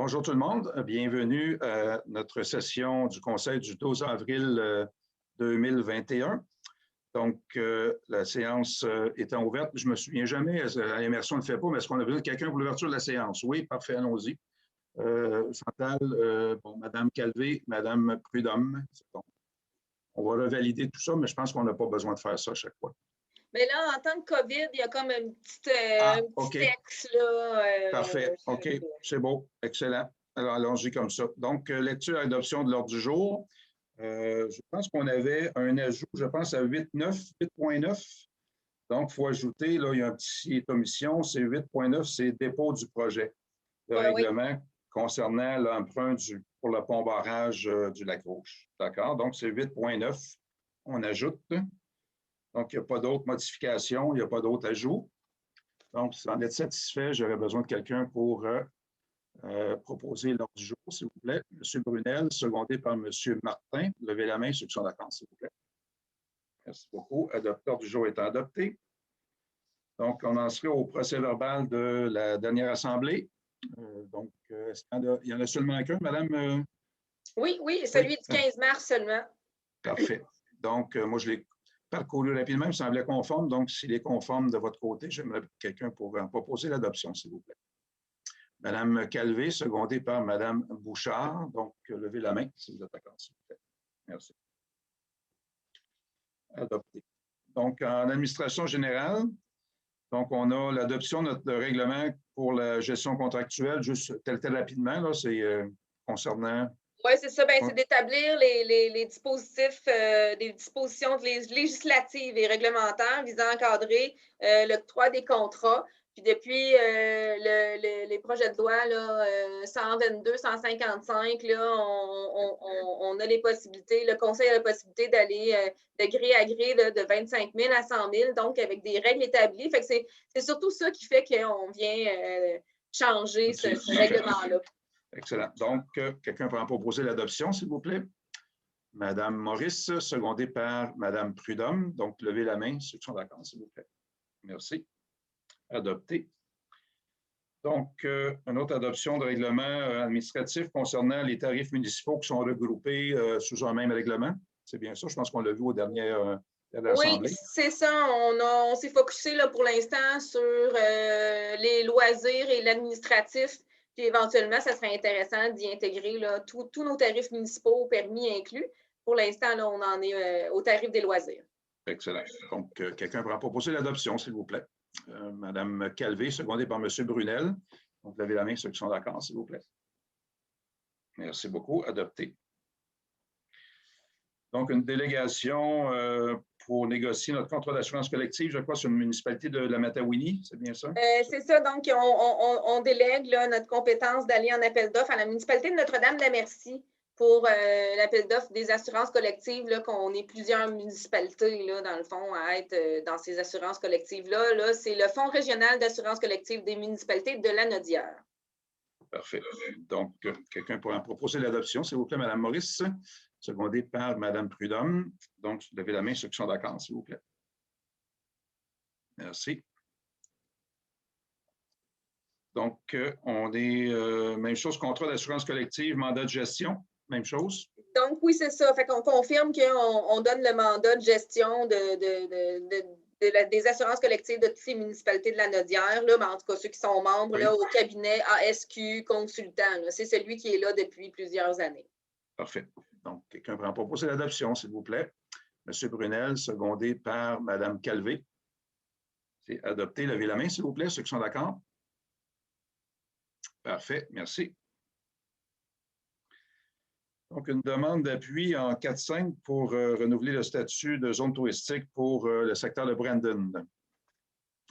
Bonjour tout le monde, bienvenue à notre session du Conseil du 12 avril 2021. Donc, la séance étant ouverte, je ne me souviens jamais, à l'immersion ne le fait pas, mais est-ce qu'on a besoin de quelqu'un pour l'ouverture de la séance? Oui, parfait, allons-y. Chantal, Madame Calvé, Madame Prudhomme. Bon. On va revalider tout ça, mais je pense qu'on n'a pas besoin de faire ça à chaque fois. Mais là, en tant que COVID, il y a comme un petit okay. texte. Là, parfait, OK, c'est beau, excellent. Alors, allons-y comme ça. Donc, lecture et adoption de l'ordre du jour. Je pense qu'on avait un ajout, je pense, à 8.9. Donc, il faut ajouter, là, il y a un petit omission, c'est 8.9, c'est dépôt du projet de règlement concernant l'emprunt pour le pont barrage du Lac-Rouge. D'accord? Donc, c'est 8.9. On ajoute. Donc, il n'y a pas d'autres modifications, il n'y a pas d'autres ajouts. Donc, sans être satisfait, j'aurais besoin de quelqu'un pour proposer l'ordre du jour, s'il vous plaît. M. Brunel, secondé par M. Martin. Levez la main, ceux qui sont d'accord, s'il vous plaît. Merci beaucoup. L'ordre du jour est adopté. Donc, on en serait au procès-verbal de la dernière assemblée. Donc, il y en a seulement qu'un, Madame? Oui, celui du 15 mars seulement. Parfait. Donc, moi, je l'ai parcouru rapidement, il me semblait conforme. Donc, s'il est conforme de votre côté, j'aimerais quelqu'un pour proposer l'adoption, s'il vous plaît. Madame Calvé, secondée par Madame Bouchard. Donc, levez la main si vous êtes d'accord, s'il vous plaît. Merci. Adopté. Donc, en administration générale, donc, on a l'adoption de notre règlement pour la gestion contractuelle, juste tel rapidement, c'est concernant. Oui, c'est ça. C'est d'établir les dispositifs, des dispositions législatives et réglementaires visant à encadrer l'octroi des contrats. Puis depuis les projets de loi là, 122, 155, là, on a les possibilités, le Conseil a la possibilité d'aller de gré à gré là, de 25 000 à 100 000, donc avec des règles établies. Fait que c'est surtout ça qui fait qu'on vient changer ce règlement-là. Excellent. Donc, quelqu'un peut en proposer l'adoption, s'il vous plaît? Madame Maurice, secondée par Madame Prudhomme. Donc, levez la main, ceux qui sont d'accord, s'il vous plaît. Merci. Adopté. Donc, une autre adoption de règlement administratif concernant les tarifs municipaux qui sont regroupés sous un même règlement. C'est bien ça, je pense qu'on l'a vu aux dernières assemblées. Oui, c'est ça. On s'est focusé là, pour l'instant sur les loisirs et l'administratif. Puis éventuellement, ça serait intéressant d'y intégrer là, tous nos tarifs municipaux, permis inclus. Pour l'instant, là, on en est au tarif des loisirs. Excellent. Donc, quelqu'un pourra proposer l'adoption, s'il vous plaît. Madame Calvé, secondée par M. Brunel. Donc, levez la main, ceux qui sont d'accord, s'il vous plaît. Merci beaucoup. Adopté. Donc, une délégation pour négocier notre contrat d'assurance collective, je crois, sur une municipalité de la Matawini, c'est bien ça? C'est ça. Donc, on délègue là, notre compétence d'aller en appel d'offres à la municipalité de Notre-Dame-de-la-Merci pour l'appel d'offres des assurances collectives, qu'on est plusieurs municipalités, là, dans le fond, à être dans ces assurances collectives-là. Là, c'est le Fonds régional d'assurance collective des municipalités de la Naudière. Parfait. Donc, quelqu'un pourra en proposer l'adoption, s'il vous plaît, Mme Maurice, secondée par Mme Prudhomme. Donc, levez la main, ceux qui sont d'accord, s'il vous plaît. Merci. Donc, on est, même chose, contrat d'assurance collective, mandat de gestion, même chose. Donc, oui, c'est ça. Fait qu'on confirme qu'on donne le mandat de gestion des assurances collectives de toutes les municipalités de la Naudière, là, mais en tout cas, ceux qui sont membres là, au cabinet ASQ consultant. C'est celui qui est là depuis plusieurs années. Parfait. Donc, quelqu'un peut en proposer l'adoption, s'il vous plaît. M. Brunel, secondé par Mme Calvé. C'est adopté. Levez la main, s'il vous plaît, ceux qui sont d'accord. Parfait. Merci. Donc, une demande d'appui en 4.5 pour renouveler le statut de zone touristique pour le secteur de Brandon,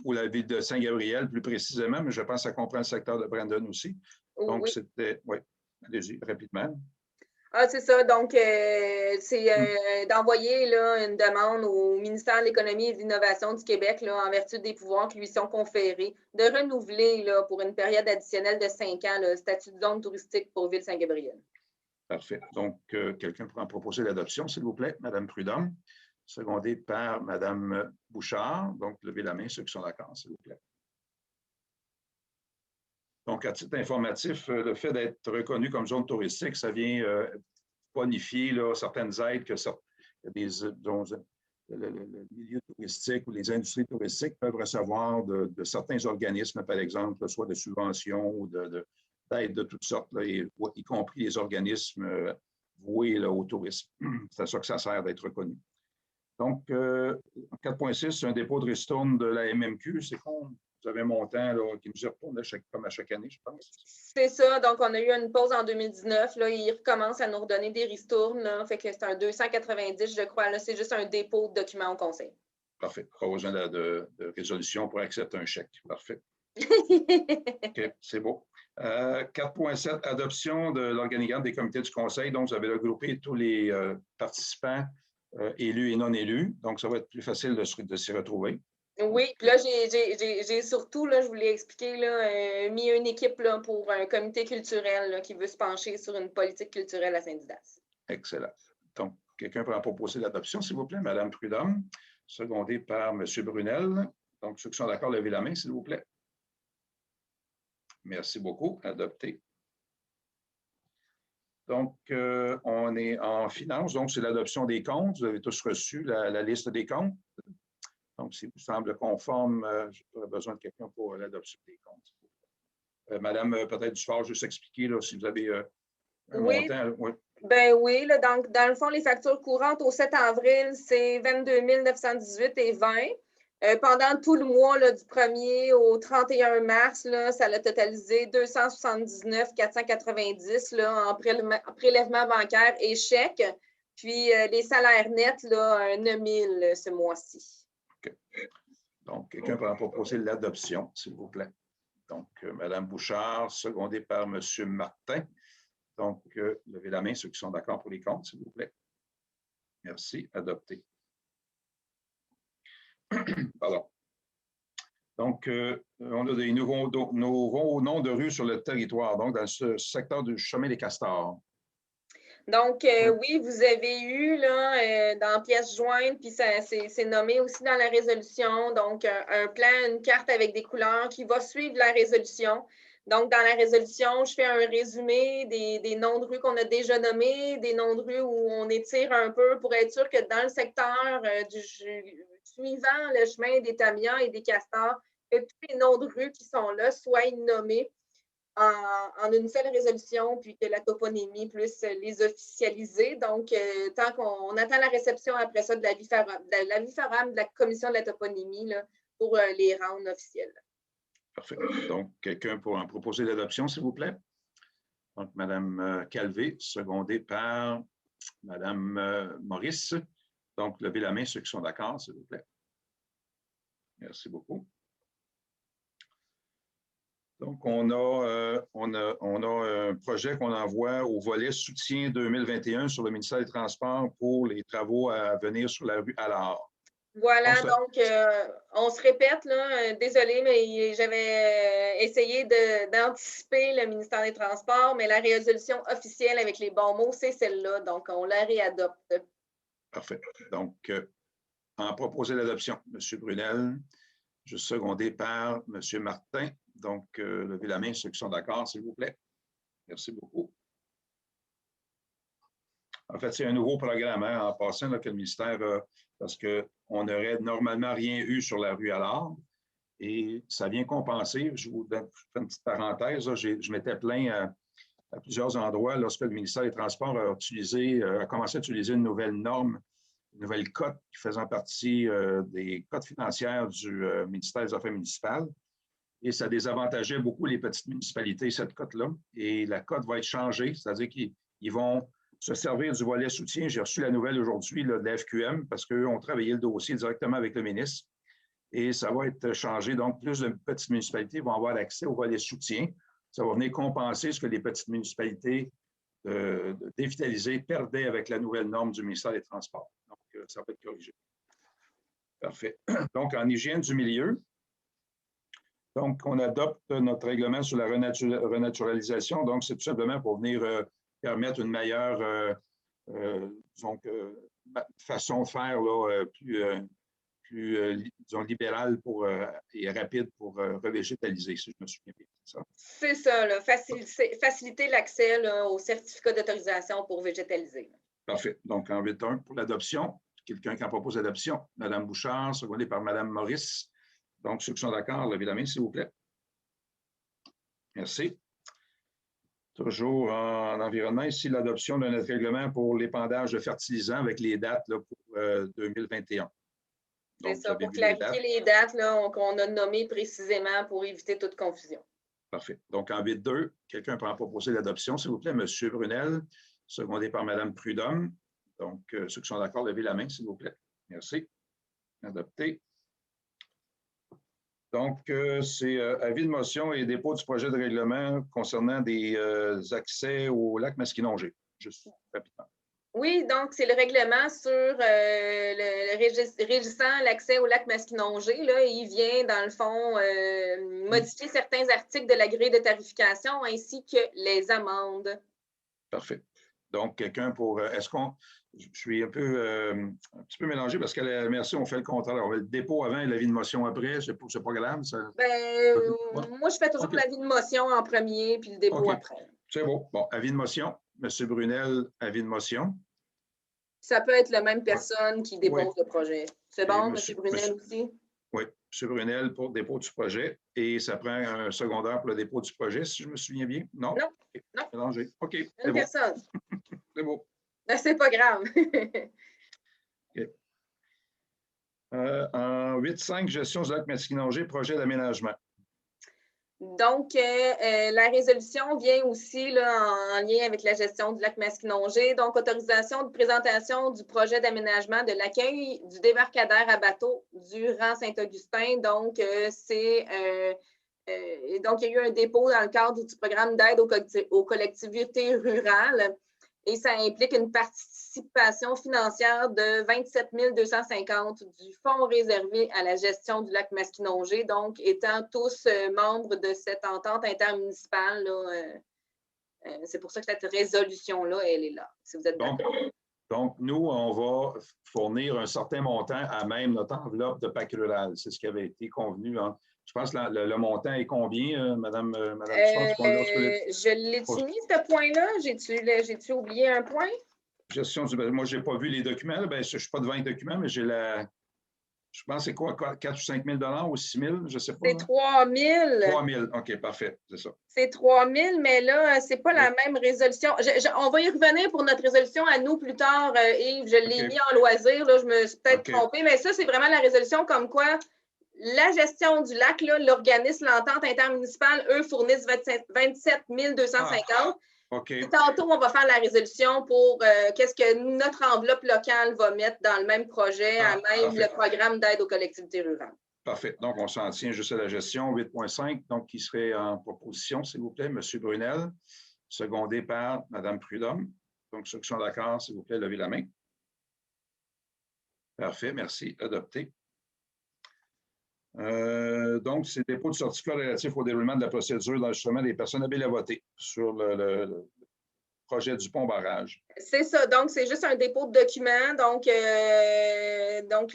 ou la ville de Saint-Gabriel plus précisément, mais je pense que ça comprend le secteur de Brandon aussi. Donc, oui. C'était, oui, allez-y, rapidement. Ah, c'est ça. Donc, c'est d'envoyer là, une demande au ministère de l'Économie et de l'Innovation du Québec, là, en vertu des pouvoirs qui lui sont conférés, de renouveler là, pour une période additionnelle de 5 ans le statut de zone touristique pour Ville-Saint-Gabriel. Parfait. Donc, quelqu'un pourra en proposer l'adoption, s'il vous plaît. Mme Prudhomme, secondée par Mme Bouchard. Donc, levez la main, ceux qui sont d'accord, s'il vous plaît. Donc, à titre informatif, le fait d'être reconnu comme zone touristique, ça vient bonifier là, certaines aides que le milieu touristique ou les industries touristiques peuvent recevoir de certains organismes, par exemple, soit de subventions ou d'aides de toutes sortes, là, y compris les organismes voués là, au tourisme. C'est à ça que ça sert d'être reconnu. Donc, 4.6, c'est un dépôt de ristourne de la MMQ. C'est con. Vous avez un montant là, qui nous y retourne comme à chaque année, je pense. C'est ça. Donc, on a eu une pause en 2019. Là, ils recommencent à nous redonner des ristournes. Là. Fait que c'est un 290, je crois. Là, c'est juste un dépôt de documents au conseil. Parfait. Pas besoin de résolution pour accepter un chèque. Parfait. OK, c'est beau. 4.7, adoption de l'organigramme des comités du conseil. Donc, vous avez regroupé tous les participants élus et non élus. Donc, ça va être plus facile de s'y retrouver. Oui, puis là, j'ai surtout, là, je vous l'ai expliqué, là, mis une équipe là, pour un comité culturel là, qui veut se pencher sur une politique culturelle à Saint-Didas. Excellent. Donc, quelqu'un peut en proposer l'adoption, s'il vous plaît? Madame Prudhomme, secondée par M. Brunel. Donc, ceux qui sont d'accord, levez la main, s'il vous plaît. Merci beaucoup. Adopté. Donc, on est en finance. Donc, c'est l'adoption des comptes. Vous avez tous reçu la liste des comptes. Donc, si vous semble conforme, j'aurais besoin de quelqu'un pour l'adoption des comptes. Madame, peut-être Dufort, juste expliquer là, si vous avez un montant. Oui. Ben oui, là, donc, dans le fond, les factures courantes au 7 avril, c'est 22 918,20 $. Pendant tout le mois là, du 1er au 31 mars, là, ça a totalisé 279 490 là, en prélèvement bancaire et chèque. Puis les salaires nets, là, 9 000 ce mois-ci. OK. Donc, quelqu'un peut en proposer l'adoption, s'il vous plaît. Donc, Mme Bouchard, secondée par M. Martin. Donc, levez la main, ceux qui sont d'accord pour les comptes, s'il vous plaît. Merci. Adopté. Pardon. Donc, on a des nouveaux noms de rues sur le territoire, donc dans ce secteur du chemin des Castors. Donc, oui, vous avez eu là, dans pièce jointe, puis c'est nommé aussi dans la résolution, donc un plan, une carte avec des couleurs qui va suivre la résolution. Donc, dans la résolution, je fais un résumé des noms de rues qu'on a déjà nommés, des noms de rues où on étire un peu pour être sûr que dans le secteur suivant le chemin des Tamias et des Castors, que tous les noms de rues qui sont là soient nommés en une seule résolution, puis que la toponymie puisse les officialiser. Donc, tant qu'on attend la réception après ça de l'avis favorable de la commission de la toponymie là, pour les rendre officiels. Parfait. Donc, quelqu'un pour en proposer l'adoption, s'il vous plaît? Donc, Mme Calvé, secondée par Mme Maurice. Donc, levez la main, ceux qui sont d'accord, s'il vous plaît. Merci beaucoup. Donc, on a un projet qu'on envoie au volet soutien 2021 sur le ministère des Transports pour les travaux à venir sur la rue Allard. Voilà, donc on se répète, là, désolé, mais j'avais essayé d'anticiper le ministère des Transports, mais la résolution officielle avec les bons mots, c'est celle-là, donc on la réadopte. Parfait. Donc, en proposer l'adoption, M. Brunel, je suis secondé par M. Martin. Donc, levez la main, ceux qui sont d'accord, s'il vous plaît. Merci beaucoup. En fait, c'est un nouveau programme hein, en passant là, que le ministère parce qu'on n'aurait normalement rien eu sur la rue Allard. Et ça vient compenser. Je vous fais une petite parenthèse. Là, je m'étais plaint à plusieurs endroits lorsque le ministère des Transports a commencé à utiliser une nouvelle norme, une nouvelle cote qui faisant partie des cotes financières du ministère des Affaires municipales. Et ça désavantageait beaucoup les petites municipalités, cette cote-là. Et la cote va être changée, c'est-à-dire qu'ils vont se servir du volet soutien. J'ai reçu la nouvelle aujourd'hui de la FQM parce qu'eux ont travaillé le dossier directement avec le ministre. Et ça va être changé. Donc, plus de petites municipalités vont avoir accès au volet soutien. Ça va venir compenser ce que les petites municipalités dévitalisées perdaient avec la nouvelle norme du ministère des Transports. Donc, ça va être corrigé. Parfait. Donc, en hygiène du milieu, donc, on adopte notre règlement sur la renaturalisation. Donc, c'est tout simplement pour venir permettre une meilleure façon de faire là, plus disons, libérale et rapide pour revégétaliser, si je me souviens bien. ça? C'est ça, là, faciliter l'accès au certificat d'autorisation pour végétaliser. Parfait. Donc, en 8.1 pour l'adoption. Quelqu'un qui en propose l'adoption. Mme Bouchard, secondée par Mme Maurice. Donc, ceux qui sont d'accord, levez la main, s'il vous plaît. Merci. Toujours en environnement, ici, l'adoption d'un autre règlement pour l'épandage de fertilisants avec les dates là, pour 2021. C'est ça, pour clarifier les dates qu'on a nommées précisément pour éviter toute confusion. Parfait. Donc, en 8.2, quelqu'un peut en proposer l'adoption, s'il vous plaît. M. Brunel, secondé par Mme Prudhomme. Donc, ceux qui sont d'accord, levez la main, s'il vous plaît. Merci. Adopté. Donc, c'est avis de motion et dépôt du projet de règlement concernant des accès au lac Masquinongé. Juste rapidement. Oui, donc c'est le règlement sur régissant l'accès au lac Masquinongé. Là, il vient, dans le fond, modifier certains articles de la grille de tarification ainsi que les amendes. Parfait. Donc, quelqu'un pour... Est-ce qu'on... Je suis un petit peu mélangé parce que merci, on fait le contraire. On fait le dépôt avant et l'avis de motion après. C'est pas grave. Ça... Moi, je fais toujours l'avis de motion en premier puis le dépôt après. C'est beau. Bon, avis de motion. M. Brunel, avis de motion. Ça peut être la même personne qui dépose le projet. C'est bon, M. Brunel aussi? Oui, M. Brunel pour le dépôt du projet. Et ça prend un secondaire pour le dépôt du projet, si je me souviens bien? Non? Non. Okay. Non. Mélangé. OK. Une personne. C'est beau. C'est pas grave. Okay. En 8.5, gestion du lac Masquinongé, projet d'aménagement. Donc, la résolution vient aussi là, en lien avec la gestion du lac Masquinongé. Donc, autorisation de présentation du projet d'aménagement de l'accueil du débarcadère à bateau du rang Saint-Augustin. Donc, donc, il y a eu un dépôt dans le cadre du programme d'aide aux collectivités rurales. Et ça implique une participation financière de 27 250 du fonds réservé à la gestion du lac Masquinongé. Donc, étant tous membres de cette entente intermunicipale, c'est pour ça que cette résolution-là, elle est là, si vous êtes d'accord. Donc, nous, on va fournir un certain montant à même notre enveloppe de PAC rural. C'est ce qui avait été convenu. Hein. Je pense que le montant est combien, Madame je l'ai-tu mis, ce point-là? J'ai-tu oublié un point? Gestion du... Moi, je n'ai pas vu les documents. Là. Ben, je ne suis pas devant les documents, mais j'ai la... Je pense c'est quoi, 4 ou 5 000 ou 6 000, je ne sais pas. C'est 3 000. 3 000, OK, parfait, c'est ça. C'est 3 000, mais là, ce n'est pas la même résolution. On va y revenir pour notre résolution à nous plus tard, Yves. Je l'ai mis en loisir, là, je me suis peut-être trompée, mais ça, c'est vraiment la résolution comme quoi la gestion du lac, l'organisme, l'entente intermunicipale, eux, fournissent 27 250. Okay. Et tantôt, on va faire la résolution pour qu'est-ce que notre enveloppe locale va mettre dans le même projet, à même le programme d'aide aux collectivités rurales. Parfait. Donc, on s'en tient juste à la gestion. 8.5, donc, qui serait en proposition, s'il vous plaît, M. Brunel, secondé par Mme Prudhomme. Donc, ceux qui sont d'accord, s'il vous plaît, levez la main. Parfait, merci. Adopté. Donc, c'est dépôt de certificat relatif au déroulement de la procédure d'enregistrement des personnes habiles à voter sur le projet du pont-barrage. C'est ça. Donc, c'est juste un dépôt de documents. Donc,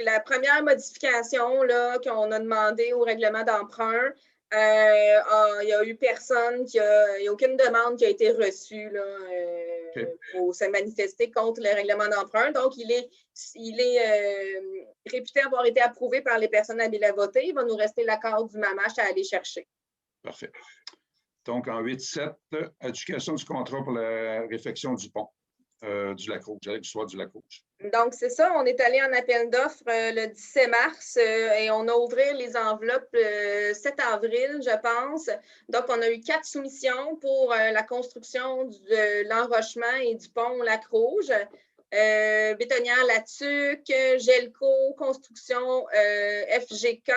la première modification qu'on a demandé au règlement d'emprunt, il n'y a eu personne, il n'y a aucune demande qui a été reçue là, pour se manifester contre le règlement d'emprunt. Donc, il est réputé avoir été approuvé par les personnes habiles à voter. Il va nous rester l'accord du MAMACH à aller chercher. Parfait. Donc, en 8.7, adjudication du contrat pour la réfection du pont du Lac-Rouge, du soir du Lac-Rouge. Donc, c'est ça. On est allé en appel d'offres le 17 mars et on a ouvert les enveloppes le 7 avril, je pense. Donc, on a eu 4 soumissions pour la construction de l'enrochement et du pont Lac-Rouge. Bétonnière Latuc, Gelco, Construction FGK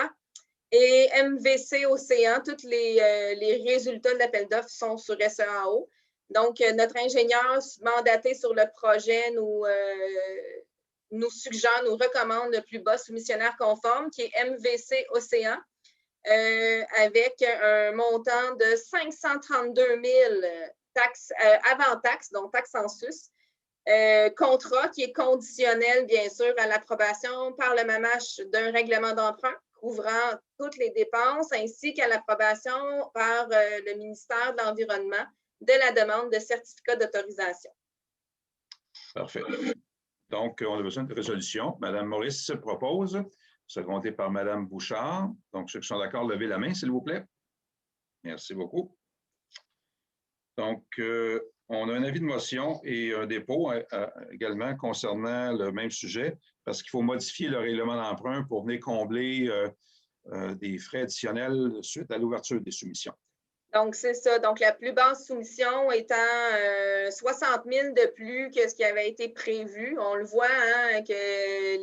et MVC Océan. Tous les résultats de l'appel d'offres sont sur SEAO. Donc, notre ingénieur mandaté sur le projet nous suggère, nous recommande le plus bas soumissionnaire conforme, qui est MVC Océan, avec un montant de 532 000 taxes, avant taxes, donc taxes en sus. Contrat qui est conditionnel, bien sûr, à l'approbation par le MAMACH d'un règlement d'emprunt couvrant toutes les dépenses, ainsi qu'à l'approbation par le ministère de l'Environnement de la demande de certificat d'autorisation. Parfait. Donc, on a besoin de résolution. Mme Maurice propose, secondée par Mme Bouchard. Donc, ceux qui sont d'accord, levez la main, s'il vous plaît. Merci beaucoup. Donc, on a un avis de motion et un dépôt également concernant le même sujet, parce qu'il faut modifier le règlement d'emprunt pour venir combler des frais additionnels suite à l'ouverture des soumissions. Donc, c'est ça. Donc, la plus basse soumission étant 60 000 de plus que ce qui avait été prévu. On le voit, hein, que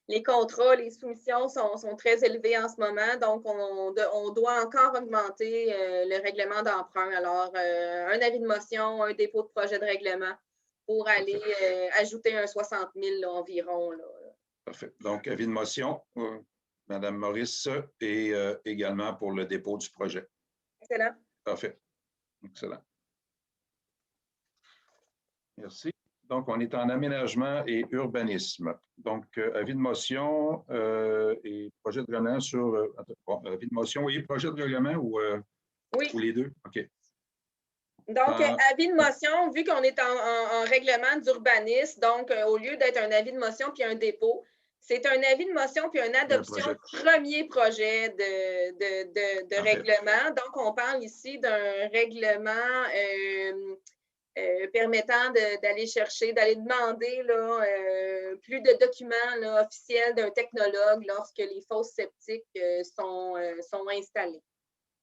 les contrats, les soumissions sont très élevés en ce moment. Donc, on doit encore augmenter le règlement d'emprunt. Alors, un avis de motion, un dépôt de projet de règlement pour aller ajouter un 60 000 là, environ. Là. Parfait. Donc, avis de motion, Mme Maurice, et également pour le dépôt du projet. Excellent. Parfait. Excellent. Merci. Donc, on est en aménagement et urbanisme. Donc, avis de motion et projet de règlement sur... avis de motion et projet de règlement ou les deux? OK. Donc, avis de motion, vu qu'on est en règlement d'urbanisme, donc au lieu d'être un avis de motion puis un dépôt, c'est un avis de motion puis une adoption premier projet de règlement. Donc, on parle ici d'un règlement permettant d'aller chercher, d'aller demander là, plus de documents là, officiels d'un technologue lorsque les fosses septiques sont installées.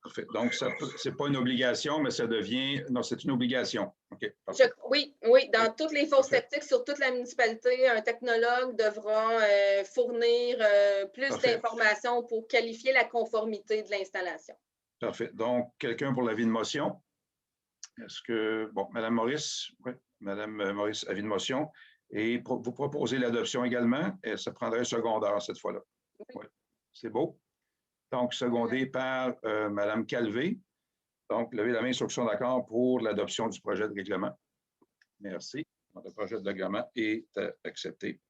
Parfait. Donc, ce n'est pas une obligation, mais ça devient... Non, c'est une obligation. OK. Oui, dans toutes les fosses septiques, sur toute la municipalité, un technologue devra fournir plus d'informations pour qualifier la conformité de l'installation. Parfait. Donc, quelqu'un pour l'avis de motion? Est-ce que... Bon, Mme Maurice? Oui, Mme Maurice, avis de motion. Et vous proposez l'adoption également? Et ça prendrait un secondaire cette fois-là. Oui. C'est beau. Donc, secondé par Mme Calvé. Donc, levez la main sur ceux qui sont d'accord pour l'adoption du projet de règlement. Merci. Donc, le projet de règlement est accepté.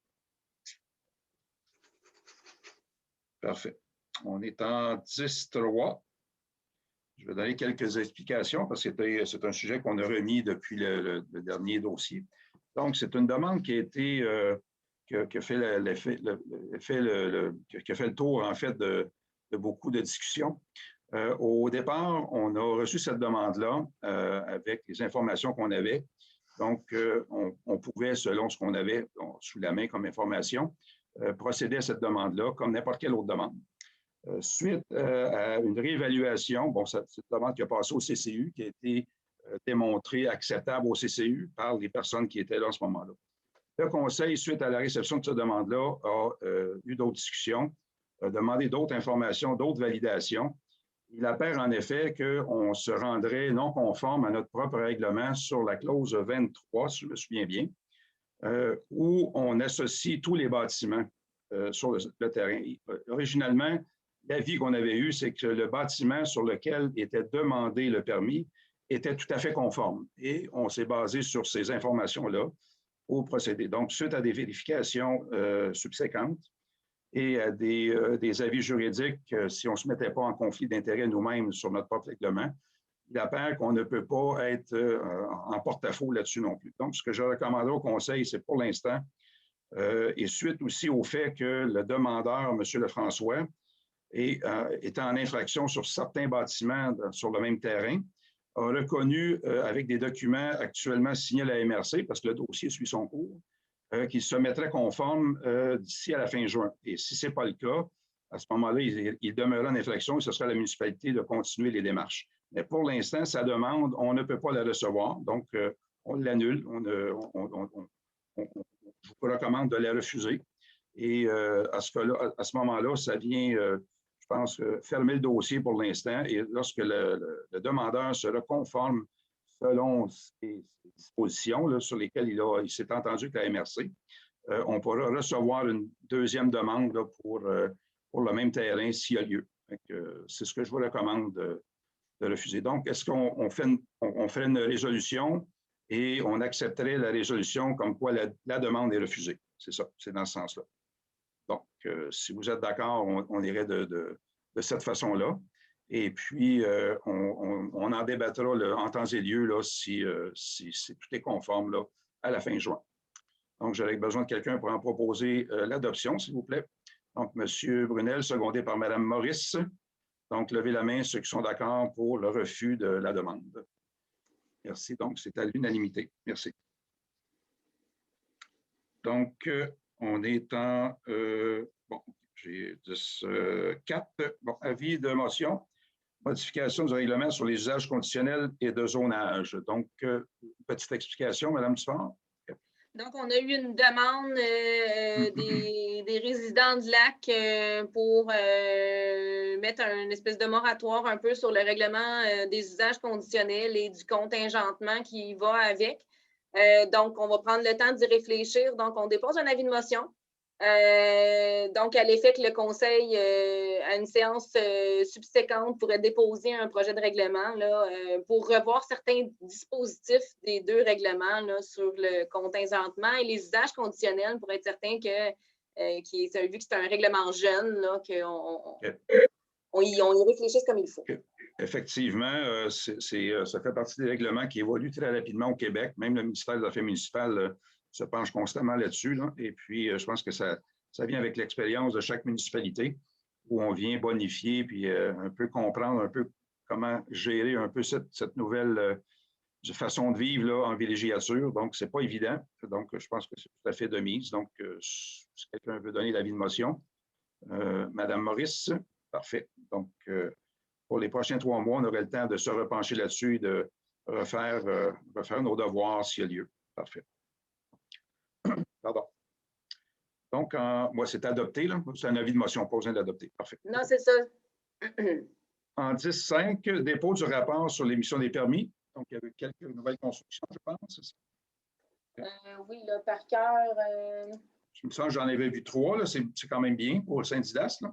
Parfait. On est en 10.3. Je vais donner quelques explications parce que c'est un sujet qu'on a remis depuis le dernier dossier. Donc, c'est une demande qui a été, qui a fait le tour, en fait, de beaucoup de discussions. Au départ, on a reçu cette demande-là avec les informations qu'on avait. Donc, on pouvait, selon ce qu'on avait sous la main comme information, procéder à cette demande-là comme n'importe quelle autre demande. Suite à une réévaluation, bon, cette demande qui a passé au CCU, qui a été démontrée acceptable au CCU par les personnes qui étaient là en ce moment-là. Le Conseil, suite à la réception de cette demande-là, a eu d'autres discussions, a demandé d'autres informations, d'autres validations. Il apparaît en effet qu'on se rendrait non conforme à notre propre règlement sur la clause 23, si je me souviens bien, où on associe tous les bâtiments sur le terrain. Originalement, l'avis qu'on avait eu, c'est que le bâtiment sur lequel était demandé le permis était tout à fait conforme. Et on s'est basé sur ces informations-là pour procéder. Donc, suite à des vérifications subséquentes et à des avis juridiques, si on ne se mettait pas en conflit d'intérêts nous-mêmes sur notre propre règlement, il apparaît qu'on ne peut pas être en porte-à-faux là-dessus non plus. Donc, ce que je recommanderais au Conseil, c'est pour l'instant, et suite aussi au fait que le demandeur, M. Lefrançois, est en infraction sur certains bâtiments sur le même terrain, a reconnu avec des documents actuellement signés à la MRC, parce que le dossier suit son cours, qu'il se mettrait conforme d'ici à la fin juin. Et si ce n'est pas le cas, à ce moment-là, il demeurera en infraction et ce sera à la municipalité de continuer les démarches. Mais pour l'instant, sa demande, on ne peut pas la recevoir, donc on l'annule. Je vous recommande de la refuser. Et à ce moment-là, ça vient, je pense, fermer le dossier pour l'instant. Et lorsque le demandeur sera conforme selon ses dispositions là, sur lesquelles il s'est entendu avec la MRC, on pourra recevoir une deuxième demande là, pour le même terrain s'il y a lieu. C'est ce que je vous recommande de refuser. Donc, est-ce qu'on fait une résolution et on accepterait la résolution comme quoi la demande est refusée? C'est ça, c'est dans ce sens-là. Donc, si vous êtes d'accord, on irait de cette façon-là. Et puis, on en débattra là, en temps et lieu là, si tout est conforme là, à la fin juin. Donc, j'aurais besoin de quelqu'un pour en proposer l'adoption, s'il vous plaît. Donc, M. Brunel, secondé par Mme Maurice. Donc, levez la main ceux qui sont d'accord pour le refus de la demande. Merci. Donc, c'est à l'unanimité. Merci. Donc, on est en... bon, j'ai 4. Bon, avis de motion. Modification du règlement sur les usages conditionnels et de zonage. Donc, petite explication, Mme Dufort. Donc, on a eu une demande des résidents du lac pour mettre une espèce de moratoire un peu sur le règlement des usages conditionnels et du contingentement qui va avec. Donc, on va prendre le temps d'y réfléchir. Donc, on dépose un avis de motion. Donc, à l'effet que le conseil, à une séance subséquente, pourrait déposer un projet de règlement là, pour revoir certains dispositifs des deux règlements là, sur le contingentement et les usages conditionnels pour être certain que, vu que c'est un règlement jeune, qu'on y réfléchisse comme il faut. Effectivement, ça fait partie des règlements qui évoluent très rapidement au Québec. Même le ministère des Affaires municipales se penche constamment là-dessus. Là. Et puis, je pense que ça vient avec l'expérience de chaque municipalité où on vient bonifier puis un peu comprendre un peu comment gérer un peu cette nouvelle façon de vivre là, en villégiature. Donc, ce n'est pas évident. Donc, je pense que c'est tout à fait de mise. Donc, si quelqu'un veut donner l'avis de motion. Madame Maurice, parfait. Donc, pour les prochains 3 mois, on aurait le temps de se repencher là-dessus et de refaire nos devoirs s'il y a lieu. Parfait. Pardon. Donc, moi, c'est adopté, là. C'est un avis de motion, pas besoin d'adopter. Parfait. Non, c'est ça. En 10.5, dépôt du rapport sur l'émission des permis. Donc, il y avait quelques nouvelles constructions, je pense. Oui, là, par cœur. Je me sens que j'en avais vu 3, là. C'est quand même bien pour Saint-Didas, là.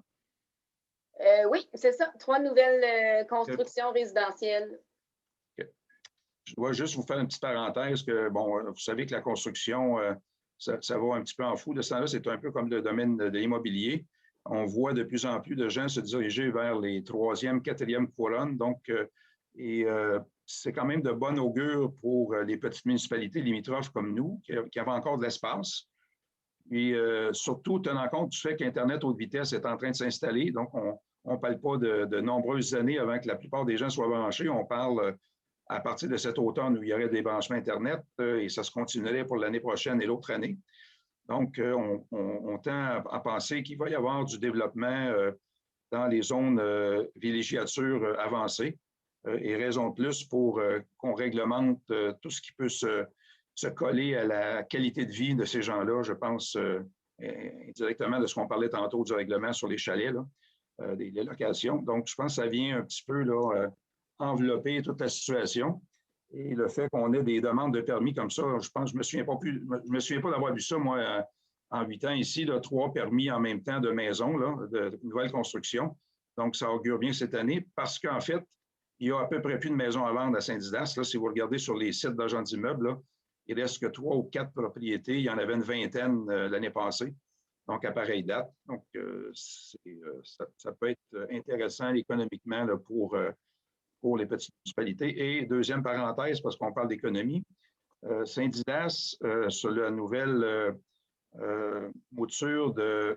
Oui, c'est ça. 3 nouvelles constructions résidentielles. Okay. Je dois juste vous faire une petite parenthèse que, bon, vous savez que la construction, ça va un petit peu en fou. De ce temps-là, c'est un peu comme le domaine de l'immobilier. On voit de plus en plus de gens se diriger vers les 3e, 4e couronnes. Donc, c'est quand même de bon augure pour les petites municipalités limitrophes comme nous, qui avaient encore de l'espace. Et surtout, tenant compte du fait qu'Internet haute vitesse est en train de s'installer. Donc, on ne parle pas de nombreuses années avant que la plupart des gens soient branchés. On parle à partir de cet automne où il y aurait des branchements Internet et ça se continuerait pour l'année prochaine et l'autre année. Donc, on tend à penser qu'il va y avoir du développement dans les zones villégiature avancées et raison de plus pour qu'on réglemente tout ce qui peut se coller à la qualité de vie de ces gens-là. Je pense indirectement de ce qu'on parlait tantôt du règlement sur les chalets, là, des locations. Donc, je pense que ça vient un petit peu là, envelopper toute la situation. Et le fait qu'on ait des demandes de permis comme ça, je pense, je ne me souviens pas d'avoir vu ça, moi, en 8 ans ici, là, 3 permis en même temps de maison, là, de nouvelles constructions. Donc, ça augure bien cette année parce qu'en fait, il y a à peu près plus de maisons à vendre à Saint-Didas. Là, si vous regardez sur les sites d'agents d'immeubles, là, il reste que 3 ou 4 propriétés. Il y en avait une vingtaine l'année passée, donc à pareille date. Donc, ça peut être intéressant économiquement là, pour les petites municipalités. Et deuxième parenthèse, parce qu'on parle d'économie, Saint-Didas, sur la nouvelle mouture je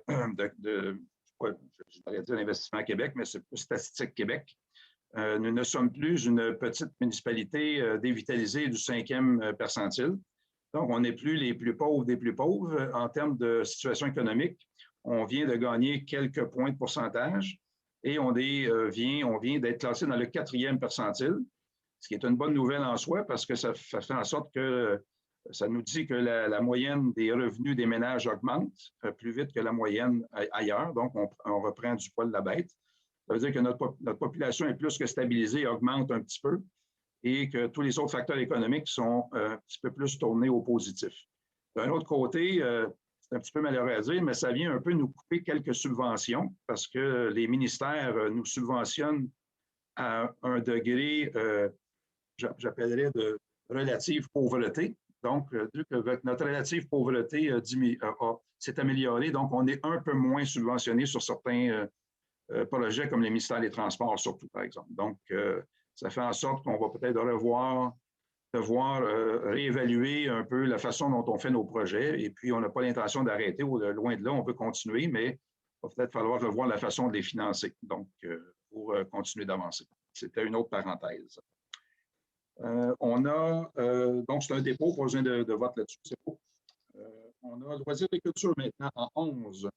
devrais dire Investissement Québec, mais c'est Statistique Québec. Nous ne sommes plus une petite municipalité dévitalisée du 5e percentile. Donc, on n'est plus les plus pauvres des plus pauvres. En termes de situation économique, on vient de gagner quelques points de pourcentage et on vient d'être classé dans le 4e percentile, ce qui est une bonne nouvelle en soi parce que ça fait en sorte que ça nous dit que la moyenne des revenus des ménages augmente plus vite que la moyenne ailleurs. Donc, on reprend du poil de la bête. Ça veut dire que notre population est plus que stabilisée, augmente un petit peu et que tous les autres facteurs économiques sont un petit peu plus tournés au positif. D'un autre côté, c'est un petit peu malheureux à dire, mais ça vient un peu nous couper quelques subventions parce que les ministères nous subventionnent à un degré, j'appellerais de relative pauvreté. Donc, vu que notre relative pauvreté s'est améliorée, donc on est un peu moins subventionné sur certains projets comme les ministères des Transports, surtout, par exemple. Donc, ça fait en sorte qu'on va peut-être devoir réévaluer un peu la façon dont on fait nos projets. Et puis, on n'a pas l'intention d'arrêter ou loin de là, on peut continuer, mais il va peut-être falloir revoir la façon de les financer, donc, pour continuer d'avancer. C'était une autre parenthèse. Donc, c'est un dépôt, pas besoin de vote là-dessus, c'est beau. On a loisirs et culture maintenant en 11.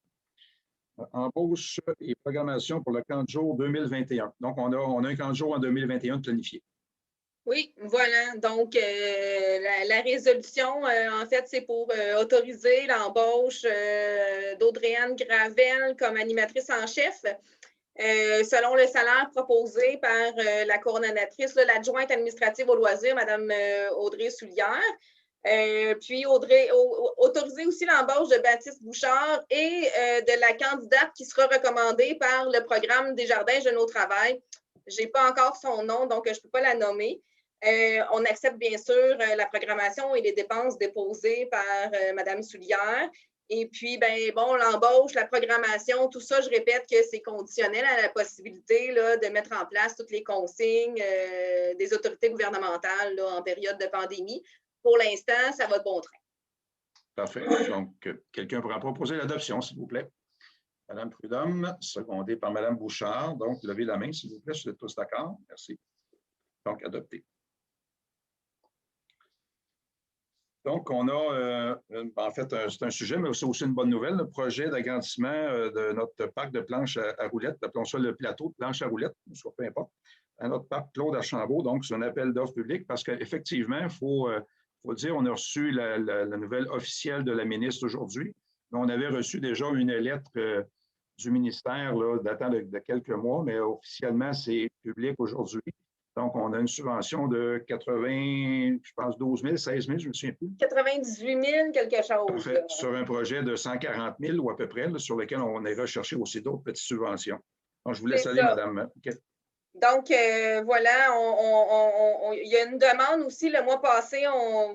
Embauche et programmation pour le camp de jour 2021. Donc, on a un camp de jour en 2021 de planifié. Oui, voilà. Donc, la résolution, en fait, c'est pour autoriser l'embauche d'Audrey-Anne Gravel comme animatrice en chef, selon le salaire proposé par la coordonnatrice, l'adjointe administrative aux loisirs, Mme Audrey Soulière. Puis, autoriser aussi l'embauche de Baptiste Bouchard et de la candidate qui sera recommandée par le programme Desjardins Jeunes au travail. Je n'ai pas encore son nom, donc je ne peux pas la nommer. On accepte bien sûr la programmation et les dépenses déposées par Mme Soulière. Et puis, l'embauche, la programmation, tout ça, je répète que c'est conditionnel à la possibilité là, de mettre en place toutes les consignes des autorités gouvernementales là, en période de pandémie. Pour l'instant, ça va de bon train. Parfait. Donc, quelqu'un pourra proposer l'adoption, s'il vous plaît. Mme Prudhomme, secondée par Mme Bouchard. Donc, levez la main, s'il vous plaît, si vous êtes tous d'accord. Merci. Donc, adopté. Donc, on a, en fait, c'est un sujet, mais c'est aussi une bonne nouvelle, le projet d'agrandissement de notre parc de planches à roulettes, appelons ça le plateau de planches à roulettes, soit peu importe, à notre parc Claude Archambault. Donc, c'est un appel d'offres public parce qu'effectivement, il faut dire, on a reçu la nouvelle officielle de la ministre aujourd'hui. On avait reçu déjà une lettre du ministère là, datant de quelques mois, mais officiellement, c'est public aujourd'hui. Donc, on a une subvention de 80, je pense, 12 000, 16 000, je ne me souviens plus. 98 000, quelque chose. Parfait. Sur un projet de 140 000 ou à peu près, là, sur lequel on ira chercher aussi d'autres petites subventions. Donc, je vous laisse aller, madame. Okay. Donc, voilà, il y a une demande aussi. Le mois passé,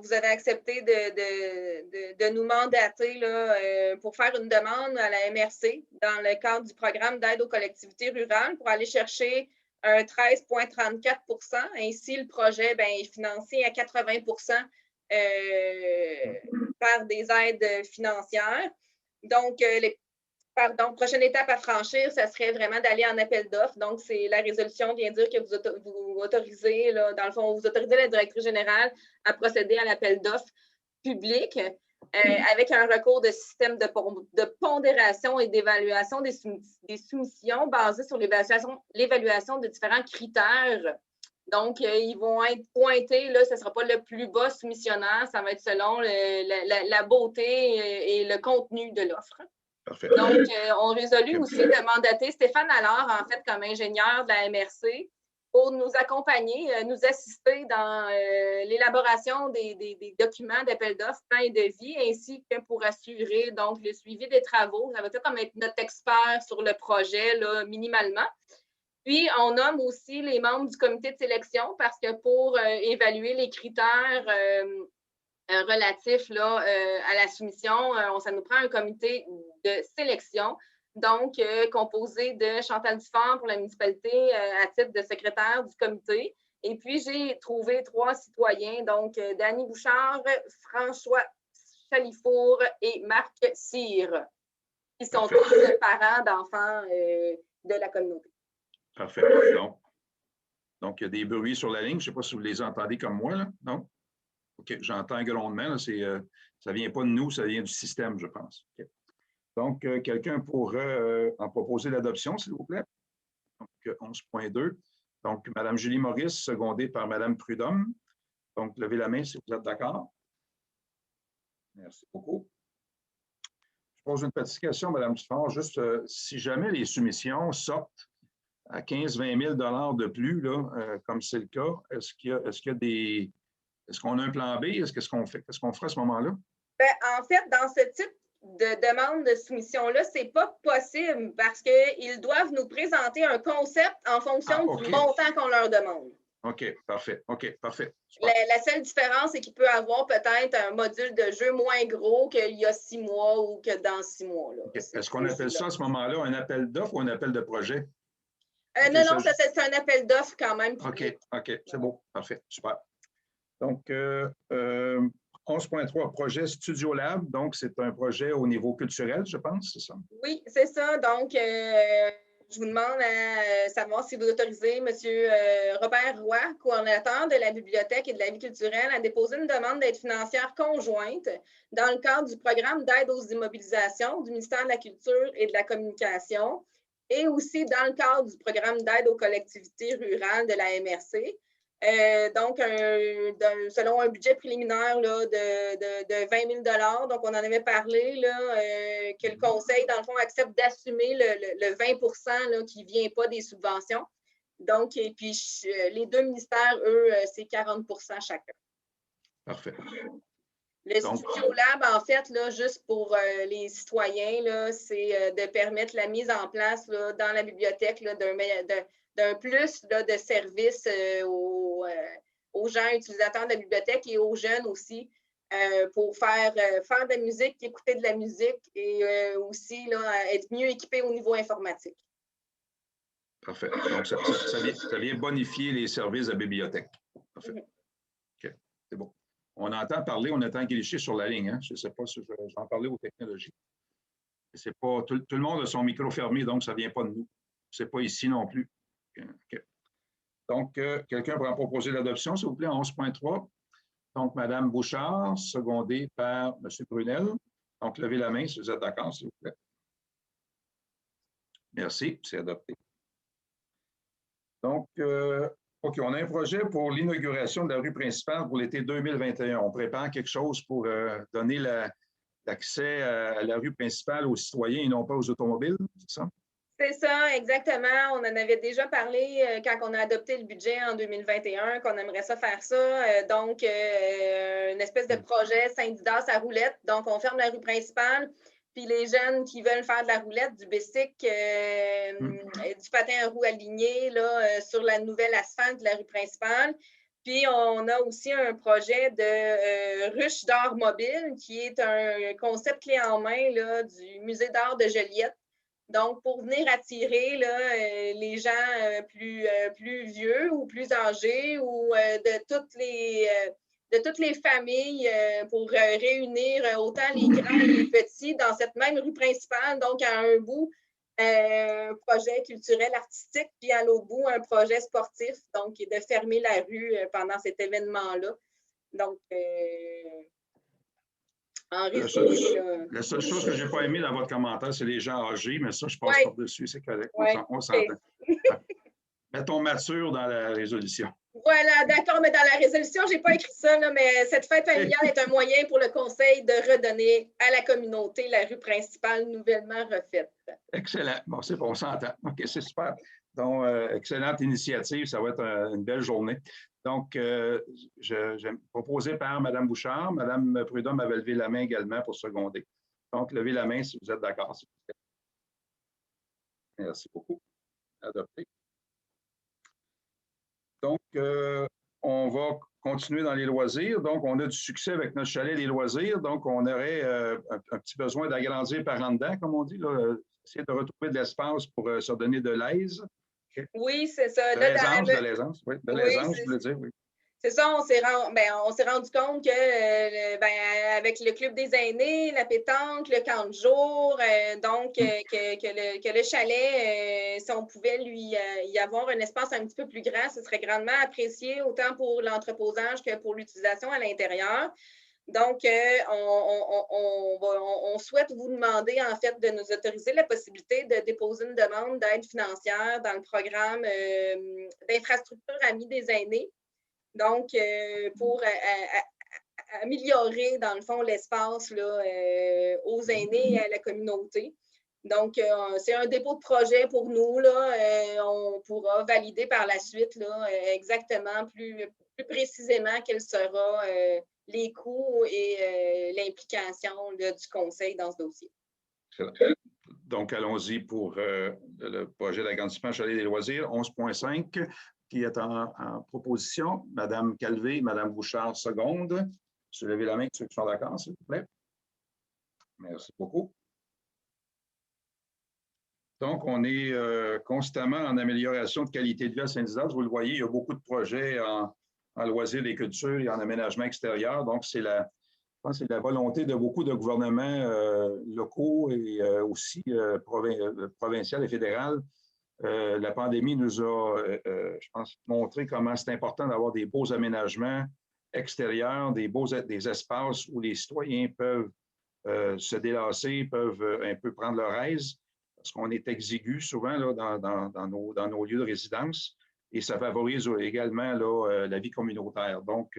vous avez accepté de nous mandater là, pour faire une demande à la MRC dans le cadre du programme d'aide aux collectivités rurales pour aller chercher un 13,34 %. Ainsi, le projet est financé à 80 par des aides financières. Donc, prochaine étape à franchir, ça serait vraiment d'aller en appel d'offres. Donc, la résolution vient dire que vous autorisez, là, dans le fond, vous autorisez la directrice générale à procéder à l'appel d'offres public avec un recours de système de pondération et d'évaluation des soumissions basées sur l'évaluation de différents critères. Donc, ils vont être pointés, là, ce ne sera pas le plus bas soumissionnaire, ça va être selon la beauté et le contenu de l'offre. Parfait. Donc, on résolut aussi de mandater Stéphane Allard, en fait, comme ingénieur de la MRC, pour nous accompagner, nous assister dans l'élaboration des documents d'appel d'offres, plan et devis, ainsi que pour assurer donc le suivi des travaux. Ça va être comme être notre expert sur le projet, là, minimalement. Puis, on nomme aussi les membres du comité de sélection parce que pour évaluer les critères relatifs là, à la soumission, ça nous prend un comité de sélection, donc composé de Chantal Dufort pour la municipalité à titre de secrétaire du comité. Et puis, j'ai trouvé 3 citoyens, donc Dany Bouchard, François Chalifour et Marc Cyr, qui sont tous parents d'enfants de la communauté. Parfait. Donc, il y a des bruits sur la ligne. Je ne sais pas si vous les entendez comme moi, là. Non? OK, j'entends un grondement. Ça ne vient pas de nous, ça vient du système, je pense. Okay. Donc, quelqu'un pourrait en proposer l'adoption, s'il vous plaît. Donc, 11.2. Donc, Mme Julie Maurice, secondée par Mme Prudhomme. Donc, levez la main si vous êtes d'accord. Merci beaucoup. Je pose une petite question, Mme Dufort. Juste, si jamais les soumissions sortent à 15-20 000 de plus, là, comme c'est le cas, est-ce qu'on a un plan B? Qu'est-ce qu'on fait? Qu'est-ce qu'on fera à ce moment-là? En fait, dans ce type de demande de soumission-là, ce n'est pas possible parce qu'ils doivent nous présenter un concept en fonction du montant qu'on leur demande. OK, parfait. OK, parfait. La seule différence, c'est qu'il peut avoir peut-être un module de jeu moins gros qu'il y a 6 mois ou que dans 6 mois. Okay. Est-ce qu'on appelle ça à ce moment-là un appel d'offres ou un appel de projet? Non, non, c'est un appel d'offres quand même. OK, OK, c'est beau. Parfait, super. Donc, 11.3, projet Studio Lab. Donc, c'est un projet au niveau culturel, je pense, c'est ça? Oui, c'est ça. Donc, je vous demande à savoir si vous autorisez M. Robert Roy, coordonnateur de la bibliothèque et de la vie culturelle, à déposer une demande d'aide financière conjointe dans le cadre du programme d'aide aux immobilisations du ministère de la Culture et de la Communication et aussi dans le cadre du programme d'aide aux collectivités rurales de la MRC. Donc, selon un budget préliminaire là, de 20 000 donc on en avait parlé, là, que le conseil, dans le fond, accepte d'assumer le 20 là, qui ne vient pas des subventions. Donc, et puis, les deux ministères, eux, c'est 40 chacun. Parfait. Le Studio Lab, en fait, là, juste pour les citoyens, c'est de permettre la mise en place là, dans la bibliothèque d'un plus là, de services aux gens utilisateurs de la bibliothèque et aux jeunes aussi pour faire de la musique, écouter de la musique et aussi là, être mieux équipé au niveau informatique. Parfait. Donc, ça vient bonifier les services de la bibliothèque. Parfait. OK, c'est bon. On entend parler, on entend guicher sur la ligne. Hein? Je ne sais pas si je vais en parler aux technologies. C'est pas, tout le monde a son micro fermé, donc ça ne vient pas de nous. Ce n'est pas ici non plus. Okay. Donc, quelqu'un pourra proposer l'adoption, s'il vous plaît, en 11.3. Donc, Mme Bouchard, secondée par M. Brunel. Donc, levez la main si vous êtes d'accord, s'il vous plaît. Merci, c'est adopté. Donc, OK, on a un projet pour l'inauguration de la rue principale pour l'été 2021. On prépare quelque chose pour donner l'accès à la rue principale aux citoyens et non pas aux automobiles, c'est ça? C'est ça, exactement. On en avait déjà parlé quand on a adopté le budget en 2021, qu'on aimerait ça faire ça. Donc, une espèce de projet Saint-Didas à roulette. Donc, on ferme la rue principale. Puis les jeunes qui veulent faire de la roulette, du bicycle, du patin à roues aligné là, sur la nouvelle asphalte de la rue principale. Puis on a aussi un projet de ruche d'art mobile qui est un concept clé en main là, du musée d'art de Joliette. Donc, pour venir attirer là, les gens plus vieux ou plus âgés ou de toutes les familles pour réunir autant les grands et les petits dans cette même rue principale, donc à un bout, un projet culturel artistique, puis à l'autre bout, un projet sportif, donc de fermer la rue pendant cet événement-là. Donc, la seule chose que je n'ai pas aimée dans votre commentaire, c'est les gens âgés, mais ça, je passe par-dessus, c'est correct. On s'entend. Mettons mature dans la résolution. Voilà, d'accord, mais dans la résolution, je n'ai pas écrit ça, là, mais cette fête familiale est un moyen pour le conseil de redonner à la communauté la rue principale nouvellement refaite. Excellent. Bon, c'est bon, on s'entend. OK, c'est super. Donc, excellente initiative. Ça va être une belle journée. Donc, j'ai proposé par Mme Bouchard. Mme Prudhomme avait levé la main également pour seconder. Donc, levez la main si vous êtes d'accord. Merci beaucoup. Adopté. Donc, on va continuer dans les loisirs. Donc, on a du succès avec notre chalet des loisirs. Donc, on aurait un petit besoin d'agrandir par en dedans, comme on dit, là, essayer de retrouver de l'espace pour se donner de l'aise. Okay. Oui, c'est ça. De l'aisance, oui. De l'aisance, je voulais dire, oui. C'est ça, on s'est rendu compte que avec le club des aînés, la pétanque, le camp de jour, donc que le chalet, si on pouvait lui y avoir un espace un petit peu plus grand, ce serait grandement apprécié autant pour l'entreposage que pour l'utilisation à l'intérieur. Donc, on souhaite vous demander, en fait, de nous autoriser la possibilité de déposer une demande d'aide financière dans le programme d'infrastructure Amis des aînés. Donc, pour améliorer, dans le fond, l'espace aux aînés et à la communauté. Donc, c'est un dépôt de projet pour nous. Là, on pourra valider par la suite là, exactement, plus précisément, quels seront les coûts et l'implication du conseil dans ce dossier. Donc, allons-y pour le projet d'agrandissement chalet des loisirs, 11.5. qui est en proposition? Madame Calvé, Madame Bouchard, seconde. Je levez la main, ceux qui sont d'accord, s'il vous plaît. Merci beaucoup. Donc, on est constamment en amélioration de qualité de vie à Saint-Didas. Vous le voyez, il y a beaucoup de projets en loisirs et culture et en aménagement extérieur. Donc, je pense que c'est la volonté de beaucoup de gouvernements locaux et aussi provincial et fédéral. La pandémie nous a, je pense, montré comment c'est important d'avoir des beaux aménagements extérieurs, des espaces où les citoyens peuvent se délasser, peuvent un peu prendre leur aise, parce qu'on est exigu souvent là, dans nos lieux de résidence, et ça favorise également là, la vie communautaire. Donc,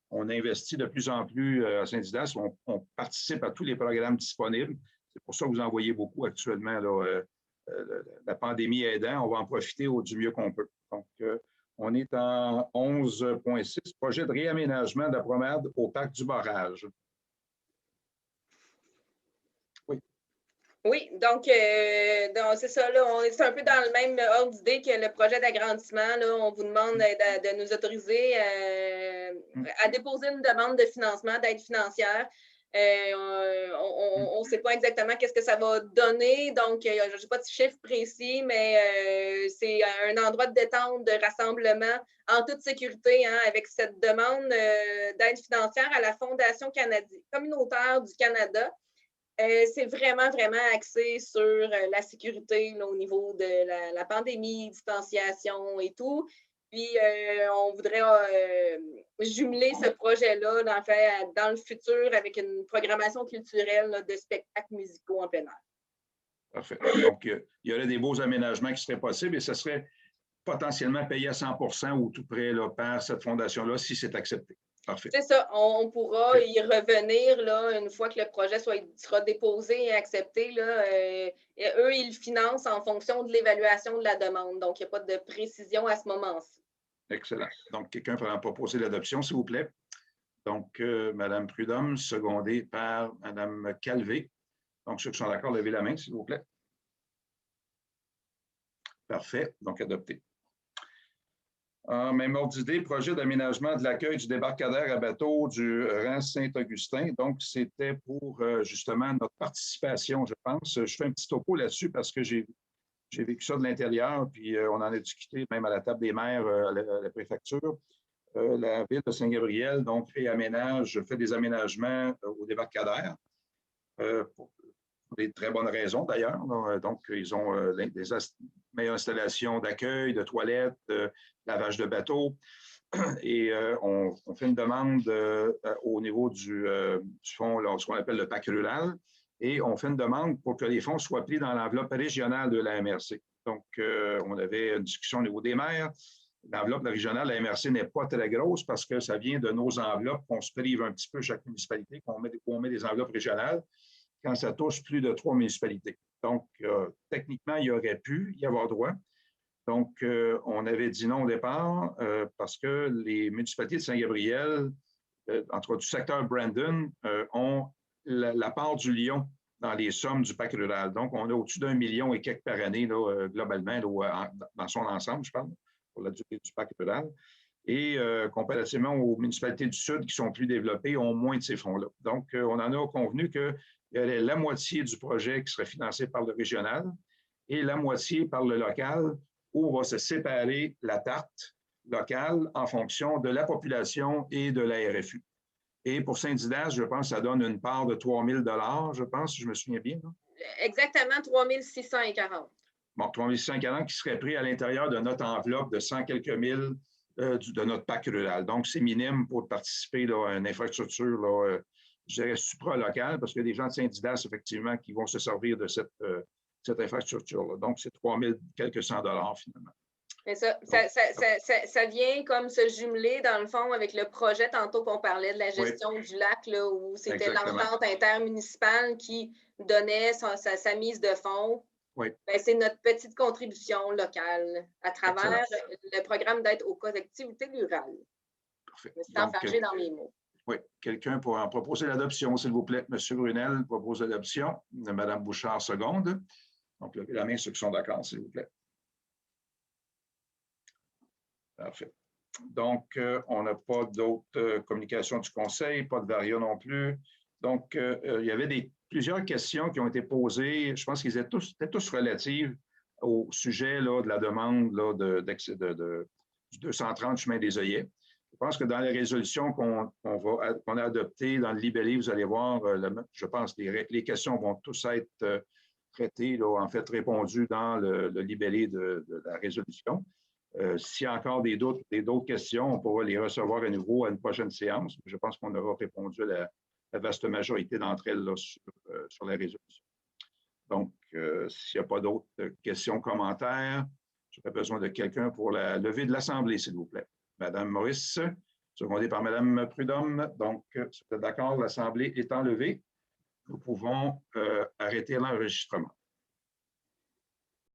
on investit de plus en plus à Saint-Didas, on participe à tous les programmes disponibles. C'est pour ça que vous en voyez beaucoup actuellement. Là, la pandémie aidant, on va en profiter du mieux qu'on peut. Donc, on est en 11.6, projet de réaménagement de la promenade au parc du Barrage. Oui, donc c'est ça, là, on est un peu dans le même ordre d'idée que le projet d'agrandissement. On vous demande de nous autoriser à déposer une demande de financement, d'aide financière. On ne sait pas exactement qu'est-ce que ça va donner, donc je n'ai pas de chiffre précis, mais c'est un endroit de détente, de rassemblement en toute sécurité, hein, avec cette demande d'aide financière à la Fondation communautaire du Canada. C'est vraiment, vraiment axé sur la sécurité là, au niveau de la pandémie, distanciation et tout. Puis, on voudrait jumeler ce projet-là, en fait, dans le futur avec une programmation culturelle là, de spectacles musicaux en plein air. Parfait. Donc, il y aurait des beaux aménagements qui seraient possibles et ce serait potentiellement payé à 100% ou tout près là, par cette fondation-là si c'est accepté. Parfait. C'est ça. On pourra y revenir là, une fois que le projet sera déposé et accepté. Là, et eux, ils le financent en fonction de l'évaluation de la demande. Donc, il n'y a pas de précision à ce moment-ci. Excellent. Donc, quelqu'un pourra proposer l'adoption, s'il vous plaît. Donc, Mme Prudhomme, secondée par Mme Calvé. Donc, ceux qui sont d'accord, levez la main, s'il vous plaît. Parfait. Donc, adopté. En même ordre d'idée, projet d'aménagement de l'accueil du débarcadère à bateau du rang Saint-Augustin. Donc, c'était pour justement notre participation, je pense. Je fais un petit topo là-dessus parce que j'ai vécu ça de l'intérieur, puis on en a discuté même à la table des maires à la préfecture. La ville de Saint-Gabriel, donc, fait des aménagements au débarcadère pour des très bonnes raisons d'ailleurs. Donc, ils ont des meilleures installations d'accueil, de toilettes, lavage de bateaux. Et on fait une demande au niveau du fonds, ce qu'on appelle le PAC rural, et on fait une demande pour que les fonds soient pris dans l'enveloppe régionale de la MRC. Donc, on avait une discussion au niveau des maires. L'enveloppe régionale de la MRC n'est pas très grosse parce que ça vient de nos enveloppes qu'on se prive un petit peu chaque municipalité, qu'on met des enveloppes régionales quand ça touche plus de 3 municipalités. Donc, techniquement, il y aurait pu y avoir droit. Donc, on avait dit non au départ parce que les municipalités de Saint-Gabriel, entre du secteur Brandon, ont la part du lion dans les sommes du PAC rural. Donc, on a au-dessus d'1 million et quelques par année, là, globalement, là, dans son ensemble, je parle, pour la durée du PAC rural. Et comparativement aux municipalités du Sud qui sont plus développées, ont moins de ces fonds-là. Donc, on en a convenu qu'il y aurait la moitié du projet qui serait financé par le régional et la moitié par le local, où on va se séparer la tarte locale en fonction de la population et de la RFU. Et pour Saint-Didas, je pense que ça donne une part de 3 000 $, je pense, si je me souviens bien. Là. Exactement, 3 640. Bon, 3 640 qui serait pris à l'intérieur de notre enveloppe de 100 quelques mille de notre PAC rural. Donc, c'est minime pour participer là, à une infrastructure, là, je dirais, supra-locale, parce qu'il y a des gens de Saint-Didas, effectivement, qui vont se servir de cette infrastructure-là. Donc, c'est 3 000 quelques $, finalement. Mais ça vient comme se jumeler, dans le fond, avec le projet tantôt qu'on parlait de la gestion du lac, là, où c'était l'entente intermunicipale qui donnait sa mise de fonds. Oui. Ben, c'est notre petite contribution locale à travers le programme d'aide aux collectivités rurales. Parfait. Je me suis enfargée dans mes mots. Oui. Quelqu'un pour en proposer l'adoption, s'il vous plaît. M. Brunel propose l'adoption. Mme Bouchard, seconde. Donc, levez la main ceux qui sont d'accord, s'il vous plaît. Parfait. Donc, on n'a pas d'autres communications du Conseil, pas de varia non plus. Donc, il y avait plusieurs questions qui ont été posées. Je pense qu'ils étaient tous relatives au sujet là, de la demande là, du 230 chemin des Œillets. Je pense que dans les résolutions qu'on a adoptées dans le libellé, vous allez voir, je pense que les questions vont tous être traitées, là, en fait répondues dans le libellé de la résolution. S'il y a encore d'autres questions, on pourra les recevoir à nouveau à une prochaine séance. Je pense qu'on aura répondu à la vaste majorité d'entre elles là, sur la résolution. Donc, s'il n'y a pas d'autres questions, commentaires, j'aurais besoin de quelqu'un pour la levée de l'Assemblée, s'il vous plaît. Madame Maurice, secondée par Madame Prudhomme. Donc, si vous êtes d'accord, l'Assemblée étant levée, nous pouvons arrêter l'enregistrement.